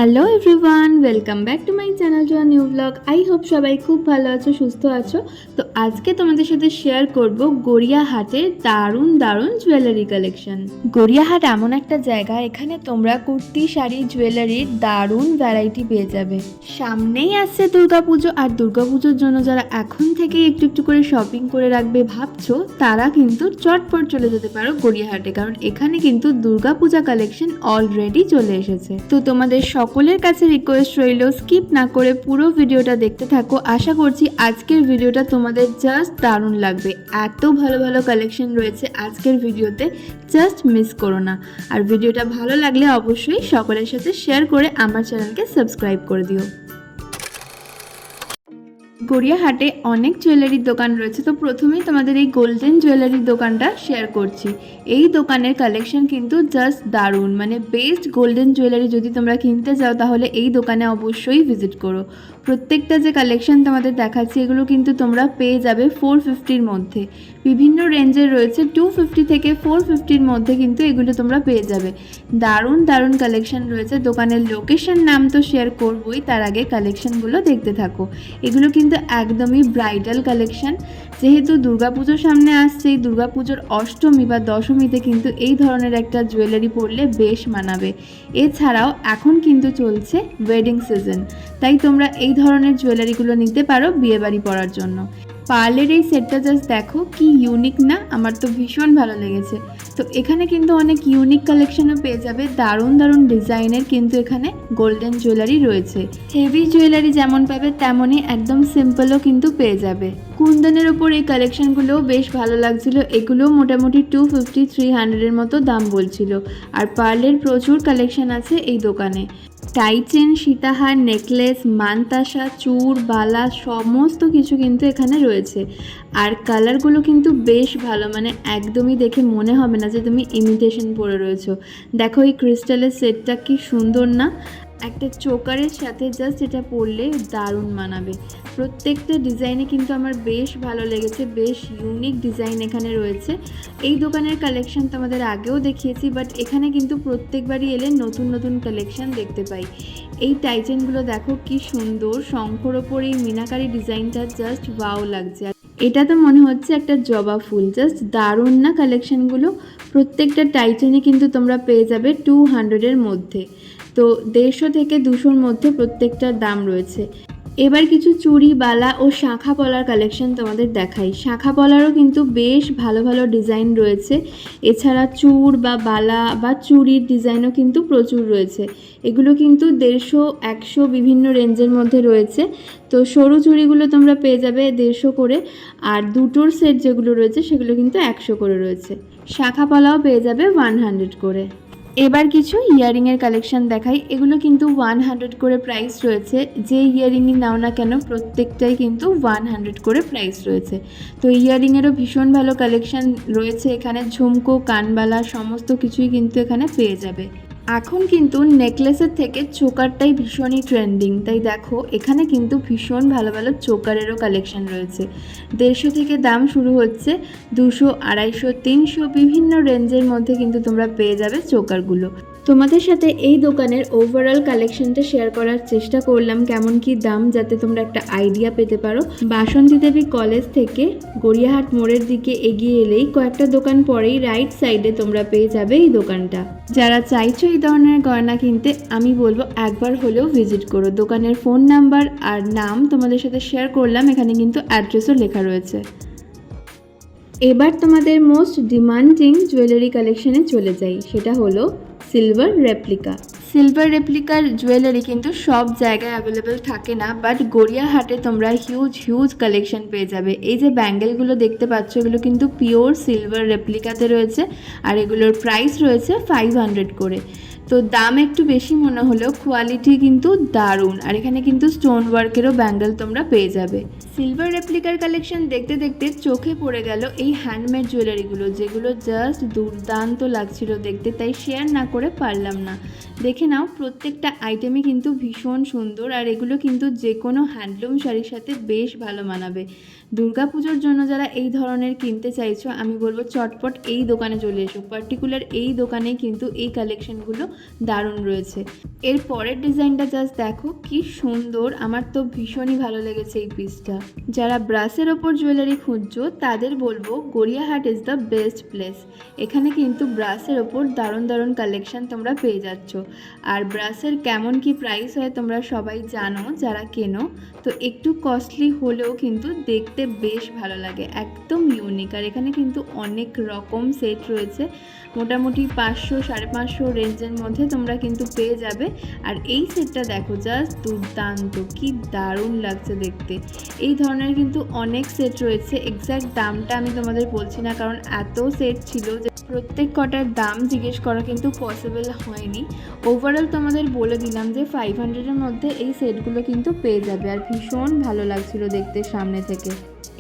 Hello everyone, welcome back to my channel to a new blog. I hope সবাই খুব ভালো আছো, সুস্থ আছো। তো আজকে তোমাদের সাথে শেয়ার করব গড়িয়াহাটের দারুণ দারুণ জুয়েলারি কালেকশন। গড়িয়াহাট এমন একটা জায়গা, এখানে তোমরা কুর্তি, শাড়ি, জুয়েলারির দারুণ ভ্যারাইটি পেয়ে যাবে। সামনেই আসছে দুর্গাপুজো, আর দুর্গাপুজোর জন্য যারা এখন থেকে একটু একটু করে শপিং করে রাখবে ভাবছো, তারা কিন্তু চটপট চলে যেতে পারো গড়িয়াহাটে, কারণ এখানে কিন্তু দুর্গাপূজা কালেকশন অলরেডি চলে এসেছে। তো তোমাদের সকলের কাছে রিকোয়েস্ট রইল, স্কিপ না করে পুরো ভিডিওটা দেখতে থাকো। আশা করছি আজকের ভিডিওটা তোমাদের জাস্ট দারুণ লাগবে। এত ভালো ভালো কালেকশন রয়েছে আজকের ভিডিওতে, জাস্ট মিস করো না। আর ভিডিওটা ভালো লাগলে অবশ্যই সকলের সাথে শেয়ার করে আমার চ্যানেলকে সাবস্ক্রাইব করে দিও। গড়িয়াহাটে অনেক জুয়েলারির দোকান রয়েছে, তো প্রথমেই তোমাদের এই গোল্ডেন জুয়েলারির দোকানটা শেয়ার করছি। এই দোকানের কালেকশন কিন্তু জাস্ট দারুণ, মানে বেস্ট গোল্ডেন জুয়েলারি যদি তোমরা কিনতে চাও তাহলে এই দোকানে অবশ্যই ভিজিট করো। প্রত্যেকটা যে কালেকশন তোমাদের দেখাচ্ছি এগুলো কিন্তু তোমরা পেয়ে যাবে 450-র মধ্যে। বিভিন্ন রেঞ্জের রয়েছে, 250 থেকে 450-র মধ্যে কিন্তু এগুলো তোমরা পেয়ে যাবে। দারুণ দারুণ কালেকশন রয়েছে। দোকানের লোকেশন নাম তো শেয়ার করবোই, তার আগে কালেকশনগুলো দেখতে থাকো। এগুলো কিন্তু একদমই ব্রাইডাল কালেকশন। যেহেতু দুর্গাপুজোর সামনে আসছে, এই দুর্গাপুজোর অষ্টমী বা দশমীতে কিন্তু এই ধরনের একটা জুয়েলারি পরলে বেশ মানাবে। এছাড়াও এখন কিন্তু চলছে ওয়েডিং সিজন, তাই তোমরা এই ধরনের জুয়েলারিগুলো নিতে পারো বিয়েবাড়ি পরার জন্য। পার্লের এই সেটটা জাস্ট দেখো কি ইউনিক না, আমার তো ভীষণ ভালো লেগেছে। তো এখানে কিন্তু অনেক ইউনিক কালেকশনও পেয়ে যাবে, দারুণ দারুণ ডিজাইনের কিন্তু এখানে গোল্ডেন জুয়েলারি রয়েছে। হেভি জুয়েলারি যেমন পাবে তেমনই একদম সিম্পলও কিন্তু পেয়ে যাবে। কুন্দনের ওপর এই কালেকশনগুলোও বেশ ভালো লাগছিল, এগুলোও মোটামুটি 250-300-এর মতো দাম বলছিল। আর পার্লের প্রচুর কালেকশন আছে এই দোকানে। টাইচেন, সীতাহার, নেকলেস, মানতাসা, চূড়, বালা সমস্ত কিছু কিন্তু এখানে রয়েছে। আর কালারগুলো কিন্তু বেশ ভালো, মানে একদমই দেখে মনে হবে না যে তুমি ইমিটেশন পরে রয়েছো। দেখো এই ক্রিস্টালের সেটটা কি সুন্দর না, একটা চোকারের সাথে জাস্ট এটা পরলে দারুণ মানাবে। প্রত্যেকটা ডিজাইনে কিন্তু আমার বেশ ভালো লেগেছে, বেশ ইউনিক ডিজাইন এখানে রয়েছে। এই দোকানের কালেকশন তোমাদের আগেও দেখিয়েছি, বাট এখানে কিন্তু প্রত্যেকবারই এলে নতুন নতুন কালেকশন দেখতে পাই। এই টাইচেনগুলো দেখো কি সুন্দর, শঙ্খর ওপর এই মিনাকারি ডিজাইনটা জাস্ট ওয়াও লাগছে। এটা তো মনে হচ্ছে একটা জবা ফুল, জাস্ট দারুণ না কালেকশনগুলো। প্রত্যেকটা টাইচেনে কিন্তু তোমরা পেয়ে যাবে 200-এর মধ্যে। তো 150 থেকে 200-র মধ্যে প্রত্যেকটার দাম রয়েছে। এবার কিছু চুড়ি, বালা ও শাঁখা পলার কালেকশন তোমাদের দেখাই। শাঁখা পলারও কিন্তু বেশ ভালো ভালো ডিজাইন রয়েছে। এছাড়া চূড় বা বালা বা চুড়ির ডিজাইনও কিন্তু প্রচুর রয়েছে। এগুলো কিন্তু 150-100 বিভিন্ন রেঞ্জের মধ্যে রয়েছে। তো সরু চুড়িগুলো তোমরা পেয়ে যাবে 150 করে, আর দুটোর সেট যেগুলো রয়েছে সেগুলো কিন্তু 100 করে রয়েছে। শাঁখা পলাও পেয়ে যাবে 100 করে। এবার কিছু ইয়ারিংয়ের কালেকশন দেখাই। এগুলো কিন্তু 100 করে প্রাইস রয়েছে। যে ইয়ারিংই নাও না কেন প্রত্যেকটাই কিন্তু 100 করে প্রাইস রয়েছে। তো ইয়ারিংয়েরও ভীষণ ভালো কালেকশন রয়েছে এখানে। ঝুমকো, কানবালা সমস্ত কিছুই কিন্তু এখানে পেয়ে যাবে। এখন কিন্তু নেকলেসের থেকে চোকারটাই ভীষণই ট্রেন্ডিং, তাই দেখো এখানে কিন্তু ভীষণ ভালো ভালো চোকারেরও কালেকশন রয়েছে। 150 থেকে দাম শুরু হচ্ছে, 200, 250, 300 বিভিন্ন রেঞ্জের মধ্যে কিন্তু তোমরা পেয়ে যাবে চোকারগুলো। তোমাদের সাথে এই দোকানের ওভারঅল কালেকশনটা শেয়ার করার চেষ্টা করলাম, কেমন কি দাম, যাতে তোমরা একটা আইডিয়া পেতে পারো। বাসন্তী দেবী কলেজ থেকে গড়িয়াহাট মোড়ের দিকে এগিয়ে এলেই কয়েকটা দোকান পরেই রাইট সাইডে তোমরা পেয়ে যাবে এই দোকানটা। যারা চাইছো এই ধরনের গয়না কিনতে, আমি বলবো একবার হলেও ভিজিট করো। দোকানের ফোন নাম্বার আর নাম তোমাদের সাথে শেয়ার করলাম, এখানে কিন্তু অ্যাড্রেসও লেখা রয়েছে। এবার তোমাদের মোস্ট ডিমান্ডিং জুয়েলারি কালেকশনে চলে যাই, সেটা হলো সিলভার রেপ্লিকা। সিলভার রেপ্লিকার জুয়েলারি কিন্তু সব জায়গায় অ্যাভেলেবেল থাকে না, বাট গড়িয়াহাটে তোমরা হিউজ হিউজ কালেকশন পেয়ে যাবে। এই যে ব্যাঙ্গেলগুলো দেখতে পাচ্ছ, এগুলো কিন্তু পিওর সিলভার রেপ্লিকাতে রয়েছে, আর এগুলোর প্রাইস রয়েছে 500 করে। তো দাম একটু বেশি মনে হলেও কোয়ালিটি কিন্তু দারুণ। আর এখানে কিন্তু স্টোন ওয়ার্কেরও ব্যাঙ্গেল তোমরা পেয়ে যাবে। সিলভার রেপ্লিকার কালেকশন দেখতে দেখতে চোখে পড়ে গেল এই হ্যান্ডমেড জুয়েলারিগুলো, যেগুলো জাস্ট দুর্দান্ত লাগছিল দেখতে, তাই শেয়ার না করে পারলাম না। দেখে নাও, প্রত্যেকটা আইটেমই কিন্তু ভীষণ সুন্দর, আর এগুলো কিন্তু যে কোনো হ্যান্ডলুম শাড়ির সাথে বেশ ভালো মানাবে। দুর্গাপুজোর জন্য যারা এই ধরনের কিনতে চাইছো আমি বলবো চটপট এই দোকানে চলে এসো। পার্টিকুলার এই দোকানে কিন্তু এই কালেকশনগুলো দারুণ রয়েছে। এর পরের ডিজাইনটা জাস্ট দেখো কি সুন্দর, আমার তো ভীষণই ভালো লেগেছে এই পিসটা। যারা ব্রাসের ওপর জুয়েলারি খুঁজছো তাদের বলবো Gariahat is the best place. এখানে কিন্তু ব্রাসের ওপর দারুণ দারুণ কালেকশন তোমরা পেয়ে যাচ্ছ। আর ব্রাসের কেমন কি প্রাইস হয় তোমরা সবাই জানো যারা কেনো, তো একটু কস্টলি হলেও কিন্তু দেখতে বেশ ভালো লাগে, একদম ইউনিক। আর এখানে কিন্তু অনেক রকম সেট রয়েছে, মোটামুটি 500-550 রেঞ্জের মধ্যে তোমরা কিন্তু পেয়ে যাবে। আর এই সেটটা দেখো জাস্ট দুর্দান্ত, কি দারুণ লাগছে দেখতে। এই ধরনের কিন্তু অনেক সেট রয়েছে, এক্স্যাক্ট দামটা আমি তোমাদের বলছি না কারণ এত সেট ছিল যে প্রত্যেক কটার দাম জিজ্ঞেস করা কিন্তু পসিবল হয়নি। ওভারঅল তোমাদের বলে দিলাম যে 500-এর মধ্যে এই সেটগুলো কিন্তু পেয়ে যাবে। আর ভীষণ ভালো লাগছিল দেখতে সামনে থেকে।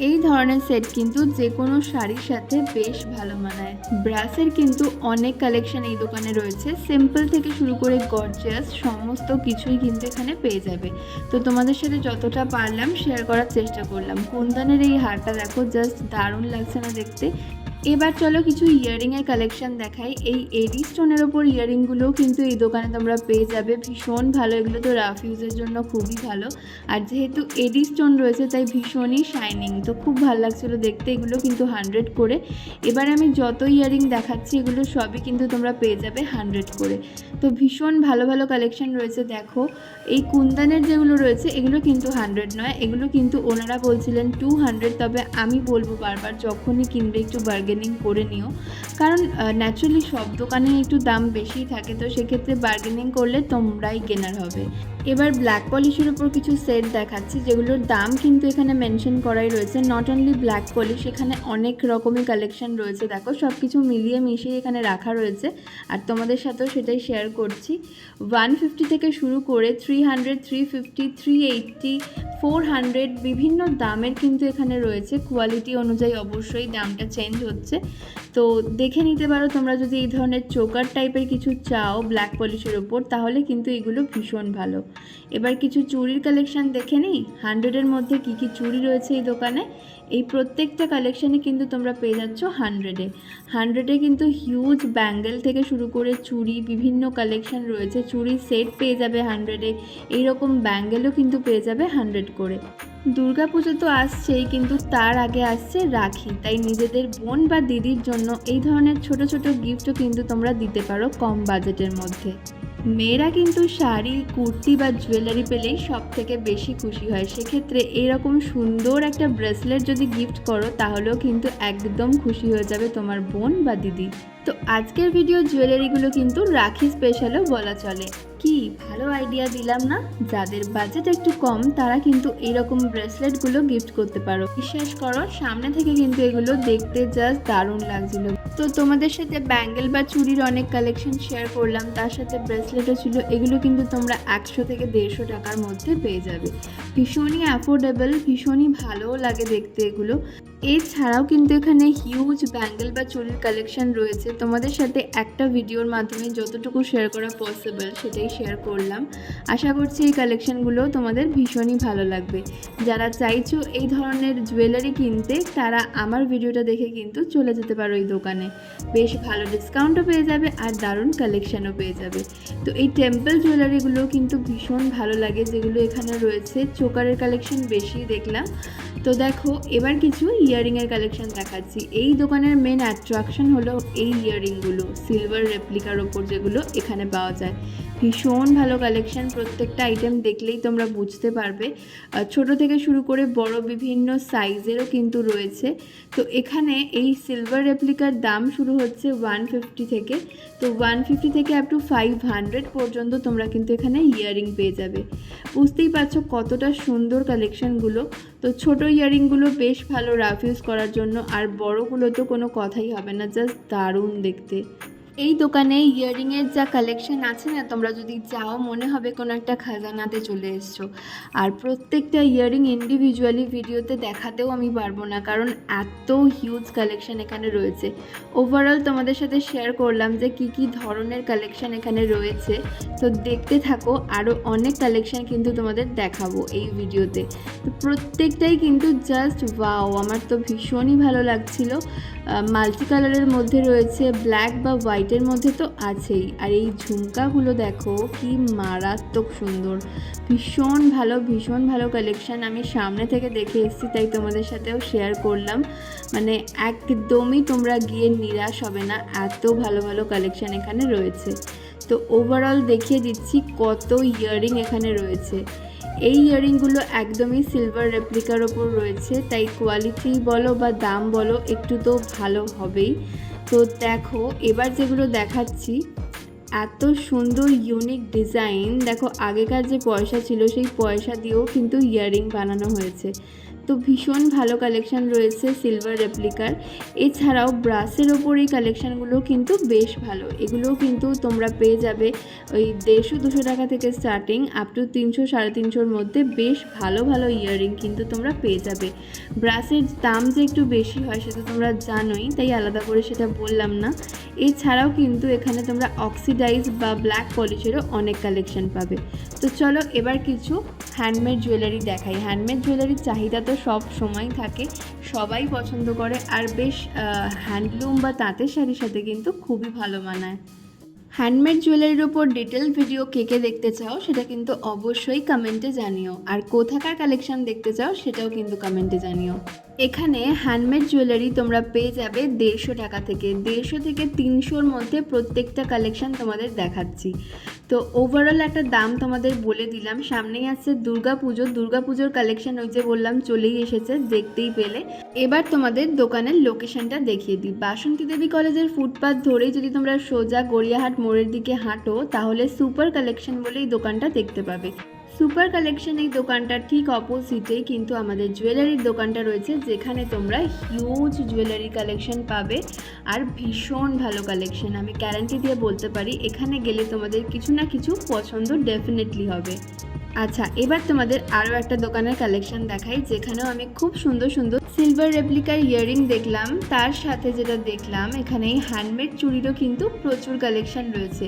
এই ধরনের সেট কিন্তু যে কোনো শাড়ির সাথে বেশ ভালো মানায়। ব্রাসের কিন্তু অনেক কালেকশন এই দোকানে রয়েছে, সিম্পল থেকে শুরু করে গর্জিয়াস সমস্ত কিছুই কিন্তু এখানে পেয়ে যাবে। তো তোমাদের সাথে যতটা পারলাম শেয়ার করার চেষ্টা করলাম। কুন্দনের এই হারটা দেখো জাস্ট দারুণ লাগছে না দেখতে। এবার চলো কিছু ইয়াররিংয়ের কালেকশন দেখাই। এই এডি স্টোনের ওপর ইয়াররিংগুলোও কিন্তু এই দোকানে তোমরা পেয়ে যাবে, ভীষণ ভালো। এগুলো তো রাফ ইউজের জন্য খুবই ভালো, আর যেহেতু এডি স্টোন রয়েছে তাই ভীষণই শাইনিং, তো খুব ভালো লাগছিলো দেখতে। এগুলো কিন্তু 100 করে। এবার আমি যত ইয়াররিং দেখাচ্ছি এগুলো সবই কিন্তু তোমরা পেয়ে যাবে 100 করে। তো ভীষণ ভালো ভালো কালেকশন রয়েছে দেখো। এই কুন্দানের যেগুলো রয়েছে এগুলো কিন্তু 100 নয়, এগুলো কিন্তু ওনারা বলছিলেন 200। তবে আমি বলবো বারবার যখনই কিনবে একটু বার্গেনিং করে নিও, কারণ ন্যাচারালি সব দোকানে একটু দাম বেশি থাকে, তো সেক্ষেত্রে বার্গেনিং করলে তোমরাই গেনার হবে। এবার ব্ল্যাক পলিশের উপর কিছু সেট দেখাচ্ছি যেগুলোর দাম কিন্তু এখানে মেনশন করাই রয়েছে। নট অনলি ব্ল্যাক পলিশ, এখানে অনেক রকমের কালেকশন রয়েছে দেখো, সব কিছু মিলিয়ে মিশিয়ে এখানে রাখা রয়েছে আর তোমাদের সাথেও সেটাই শেয়ার করছি। 150 থেকে শুরু করে 300, 350, 380, 400 বিভিন্ন দামের কিন্তু এখানে রয়েছে। কোয়ালিটি অনুযায়ী অবশ্যই দামটা চেঞ্জ হচ্ছে, তো দেখে নিতে পারো তোমরা যদি এই ধরনের চোকার টাইপের কিছু চাও ব্ল্যাক পলিশের ওপর, তাহলে কিন্তু এগুলো ভীষণ ভালো। এবার কিছু চুড়ির কালেকশন দেখে নিই 100-এর মধ্যে কী কী চুড়ি রয়েছে এই দোকানে। এই প্রত্যেকটা কালেকশানে কিন্তু তোমরা পেয়ে যাচ্ছ 100-এ। 100-এ কিন্তু হিউজ ব্যাঙ্গেল থেকে শুরু করে চুড়ি বিভিন্ন কালেকশন রয়েছে। চুড়ির সেট পেয়ে যাবে 100-এ, এইরকম ব্যাঙ্গেলও কিন্তু পেয়ে যাবে 100 করে। দুর্গাপুজো তো আসছেই, কিন্তু তার আগে আসছে রাখি, তাই নিজেদের বোন বা দিদির জন্য এই ধরনের ছোট ছোট গিফটও কিন্তু তোমরা দিতে পারো কম বাজেটের মধ্যে। মেয়েরা কিন্তু শাড়ি, কুর্তি বা জুয়েলারি পেলেই সব থেকে বেশি খুশি হয়, সেক্ষেত্রে এরকম সুন্দর একটা ব্রেসলেট যদি গিফট করো তাহলেও কিন্তু একদম খুশি হয়ে যাবে তোমার বোন বা দিদি। তো আজকের ভিডিও জুয়েলারিগুলো কিন্তু রাখি স্পেশালও বলা চলে। কি ভালো আইডিয়া দিলাম না? যাদের বাজেট একটু কম তারা কিন্তু এইরকম ব্রেসলেটগুলো গিফট করতে পারো। বিশ্বাস করো সামনে থেকে কিন্তু এগুলো দেখতে জাস্ট দারুণ লাগছিল। তো তোমাদের সাথে ব্যাঙ্গেল বা চুড়ির অনেক কালেকশন শেয়ার করলাম, তার সাথে ব্রেসলেটও ছিল। এগুলো কিন্তু তোমরা 100 থেকে 150 টাকার মধ্যে পেয়ে যাবে। ভীষণই অ্যাফোর্ডেবল, ভীষণই ভালোও লাগে দেখতে এগুলো। এছাড়াও কিন্তু এখানে হিউজ ব্যাঙ্গেল বা চুড়ির কালেকশন রয়েছে। তোমাদের সাথে একটা ভিডিওর মাধ্যমে যতটুকু শেয়ার করা পসিবল সেটাই শেয়ার করলাম। আশা করছি এই কালেকশনগুলো তোমাদের ভীষণই ভালো লাগবে। যারা চাইছো এই ধরনের জুয়েলারি কিনতে তারা আমার ভিডিওটা দেখে কিন্তু চলে যেতে পারো এই দোকানে। বেশ ভালো ডিসকাউন্টও পেয়ে যাবে আর দারুণ কালেকশানও পেয়ে যাবে। তো এই টেম্পল জুয়েলারিগুলো কিন্তু ভীষণ ভালো লাগে যেগুলো এখানে রয়েছে। চোকারের কালেকশন বেশি দেখলাম। তো দেখো এবার কিছু ইয়াররিংয়ের কালেকশন দেখাচ্ছি। এই দোকানের মেন অ্যাট্রাকশন হলো এই ইয়াররিংগুলো, সিলভার রেপ্লিকার ওপর যেগুলো এখানে পাওয়া যায়। ভীষণ ভালো কালেকশন, প্রত্যেকটা আইটেম দেখলেই তোমরা বুঝতে পারবে। ছোট থেকে শুরু করে বড় বিভিন্ন সাইজেরও কিন্তু রয়েছে। তো এখানে এই সিলভার রেপ্লিকার দাম শুরু হচ্ছে 150 থেকে, তো 150 থেকে আপ টু 500 পর্যন্ত তোমরা কিন্তু এখানে ইয়াররিং পেয়ে যাবে। বুঝতেই পারছো কতটা সুন্দর কালেকশনগুলো। তো ছোট ইয়াররিংগুলো বেশ ভালো রাফ ইউজ করার জন্য, আর বড়গুলো তো কোনো কথাই হবে না, জাস্ট দারুণ দেখতে। এই দোকানে ইয়াররিংয়ের যা কালেকশন আছে না, তোমরা যদি যাও মনে হবে কোনো একটা খাজানাতে চলে এসছো। আর প্রত্যেকটা ইয়াররিং ইন্ডিভিজুয়ালি ভিডিওতে দেখাতেও আমি পারবো না, কারণ এত হিউজ কালেকশন এখানে রয়েছে। ওভারঅল তোমাদের সাথে শেয়ার করলাম যে কি কি ধরনের কালেকশন এখানে রয়েছে। তো দেখতে থাকো, আরও অনেক কালেকশন কিন্তু তোমাদের দেখাবো এই ভিডিওতে। তো প্রত্যেকটাই কিন্তু জাস্ট ওয়াও, আমার তো ভীষণই ভালো লাগছিল। মাল্টি কালারের মধ্যে রয়েছে, ব্ল্যাক বা হোয়াইটের মধ্যে তো আছেই। আর এই ঝুমকাগুলো দেখো কি মারাত্মক সুন্দর, ভীষণ ভালো কালেকশন। আমি সামনে থেকে দেখে এসেছি, তাই তোমাদের সাথেও শেয়ার করলাম। মানে একদমই তোমরা গিয়ে নিরাশ হবে না, এত ভালো কালেকশন এখানে রয়েছে। তো ওভারঅল দেখিয়ে দিচ্ছি কত ইয়াররিং এখানে রয়েছে। এই ইয়াররিংগুলো একদমই সিলভার রেপ্লিকার ওপর রয়েছে, তাই কোয়ালিটি বলো বা দাম বলো একটু তো ভালো হবেই। তো দেখো এবার যেগুলো দেখাচ্ছি, এত সুন্দর ইউনিক ডিজাইন। দেখো আগেকার যে পয়সা ছিল সেই পয়সা দিয়েও কিন্তু ইয়াররিং বানানো হয়েছে। তো ভীষণ ভালো কালেকশন রয়েছে সিলভার রেপ্লিকার। এছাড়াও ব্রাসের ওপর এই কালেকশানগুলো কিন্তু বেশ ভালো। এগুলোও কিন্তু তোমরা পেয়ে যাবে ওই 150-200 টাকা থেকে স্টার্টিং আপ টু 300-350-র মধ্যে বেশ ভালো ইয়াররিং কিন্তু তোমরা পেয়ে যাবে। ব্রাসের দাম যে একটু বেশি হয় সেটা তোমরা জানোই, তাই আলাদা করে সেটা বললাম না। এছাড়াও কিন্তু এখানে তোমরা অক্সিডাইজ বা ব্ল্যাক পলিশেরও অনেক কালেকশন পাবে। তো চলো এবার কিছু হ্যান্ডমেড জুয়েলারি দেখাই। হ্যান্ডমেড জুয়েলারির চাহিদা তো সব সময় থাকে, সবাই পছন্দ করে, আর বেশ হ্যান্ডলুম বা তাঁতের শাড়ির সাথে কিন্তু খুবই ভালো মানায়। হ্যান্ডমেড জুয়েলারির ওপর ডিটেল ভিডিও কে দেখতে চাও সেটা কিন্তু অবশ্যই কমেন্টে জানিও, আর কোথাকার কালেকশন দেখতে চাও সেটাও কিন্তু কমেন্টে জানিও। এখানে হ্যান্ডমেড জুয়েলারি তোমরা পেয়ে যাবে 150 টাকা থেকে 300-র মধ্যে প্রত্যেকটা কালেকশন তোমাদের দেখাচ্ছি। তো ওভারঅল একটা দাম তোমাদের বলে দিলাম। সামনেই আসছে দুর্গাপুজোর কালেকশন, ওই যে বললাম চলেই এসেছে, দেখতেই পেলে। এবার তোমাদের দোকানের লোকেশনটা দেখিয়ে দিই। বাসন্তী দেবী কলেজের ফুটপাথ ধরেই যদি তোমরা সোজা গড়িয়াহাট মোড়ের দিকে হাঁটো, তাহলে সুপার কালেকশন বলে এই দোকানটা দেখতে পাবে। সুপার কালেকশন এই দোকানটার ঠিক অপোজিটেই কিন্তু আমাদের জুয়েলারির দোকানটা রয়েছে, যেখানে তোমরা হিউজ জুয়েলারি কালেকশন পাবে আর ভীষণ ভালো কালেকশন। আমি গ্যারান্টি দিয়ে বলতে পারি এখানে গেলে তোমাদের কিছু না কিছু পছন্দ ডেফিনেটলি হবে। আচ্ছা, এবার তোমাদের আরও একটা দোকানের কালেকশন দেখাই, যেখানেও আমি খুব সুন্দর সিলভার রেপ্লিকার ইয়াররিং দেখলাম। তার সাথে যেটা দেখলাম, এখানে হ্যান্ডমেড চুড়িরও কিন্তু প্রচুর কালেকশন রয়েছে।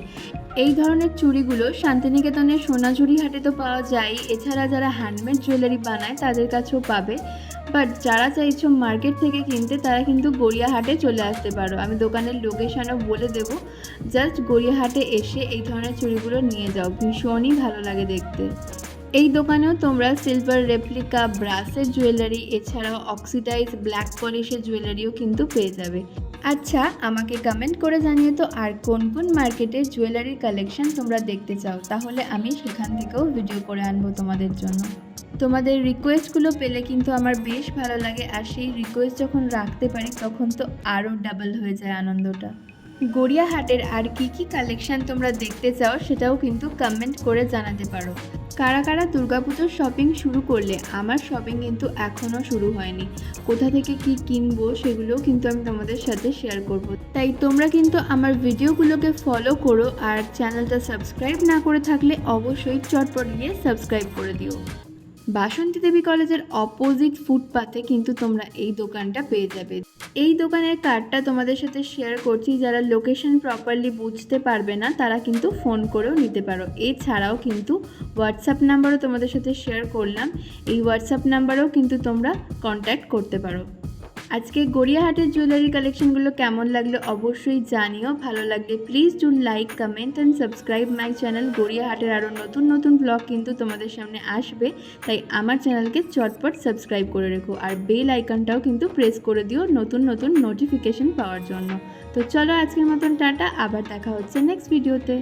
এই ধরনের চুড়িগুলো শান্তিনিকেতনের সোনাঝুরি হাটে তো পাওয়া যায়, এছাড়া যারা হ্যান্ডমেড জুয়েলারি বানায় তাদের কাছেও পাবে। বাট যারা চাইছো মার্কেট থেকে কিনতে, তারা কিন্তু গড়িয়াহাটে চলে আসতে পারো। আমি দোকানের লোকেশনও বলে দেবো, জাস্ট গড়িয়াহাটে এসে এই ধরনের চুড়িগুলো নিয়ে যাও, ভীষণই ভালো লাগে দেখতে। এই দোকানেও তোমরা সিলভার রেপ্লিকা, ব্রাসের জুয়েলারি, এছাড়াও অক্সিডাইজ ব্ল্যাক পলিশের জুয়েলারিও কিন্তু পেয়ে যাবে। আচ্ছা, আমাকে কমেন্ট করে জানিয়ে তো আর কোন মার্কেটের জুয়েলারির কালেকশন তোমরা দেখতে চাও, তাহলে আমি সেখান থেকেও ভিডিও করে আনবো তোমাদের জন্য। তোমাদের রিকোয়েস্টগুলো পেলে কিন্তু আমার বেশ ভালো লাগে, আর সেই রিকোয়েস্ট যখন রাখতে পারি তখন তো আরও ডাবল হয়ে যায় আনন্দটা। গড়িয়াহাটের আর কি কালেকশন তোমরা দেখতে চাও সেটাও কিন্তু কমেন্ট করে জানাতে পারো। কারা দুর্গাপুজোর শপিং শুরু করলে? আমার শপিং কিন্তু এখনও শুরু হয়নি। কোথা থেকে কি কিনবো সেগুলোও কিন্তু আমি তোমাদের সাথে শেয়ার করব। তাই তোমরা কিন্তু আমার ভিডিওগুলোকে ফলো করো, আর চ্যানেলটা সাবস্ক্রাইব না করে থাকলে অবশ্যই চটপট গিয়ে সাবস্ক্রাইব করে দিও। বাসন্তী দেবী কলেজের অপোজিট ফুটপাথে কিন্তু তোমরা এই দোকানটা পেয়ে যাবে। এই দোকানের কার্ডটা তোমাদের সাথে শেয়ার করছি, যারা লোকেশন প্রপারলি বুঝতে পারবে না তারা কিন্তু ফোন করেও নিতে পারো। এছাড়াও কিন্তু হোয়াটসঅ্যাপ নাম্বারও তোমাদের সাথে শেয়ার করলাম, এই হোয়াটসঅ্যাপ নাম্বারেও কিন্তু তোমরা কন্ট্যাক্ট করতে পারো। আজকে গড়িয়াহাটের জুয়েলারি কালেকশনগুলো কেমন লাগলো অবশ্যই জানিও। ভালো লাগলে please do like, comment and subscribe my channel. গড়িয়াহাটের আরও নতুন ব্লগ কিন্তু তোমাদের সামনে আসবে, তাই আমার চ্যানেলকে চটপট সাবস্ক্রাইব করে রেখো, আর বেল আইকনটাও কিন্তু প্রেস করে দিও নতুন নোটিফিকেশন পাওয়ার জন্য। তো চলো আজকের মতন টাটা, আবার দেখা হচ্ছে নেক্সট ভিডিওতে।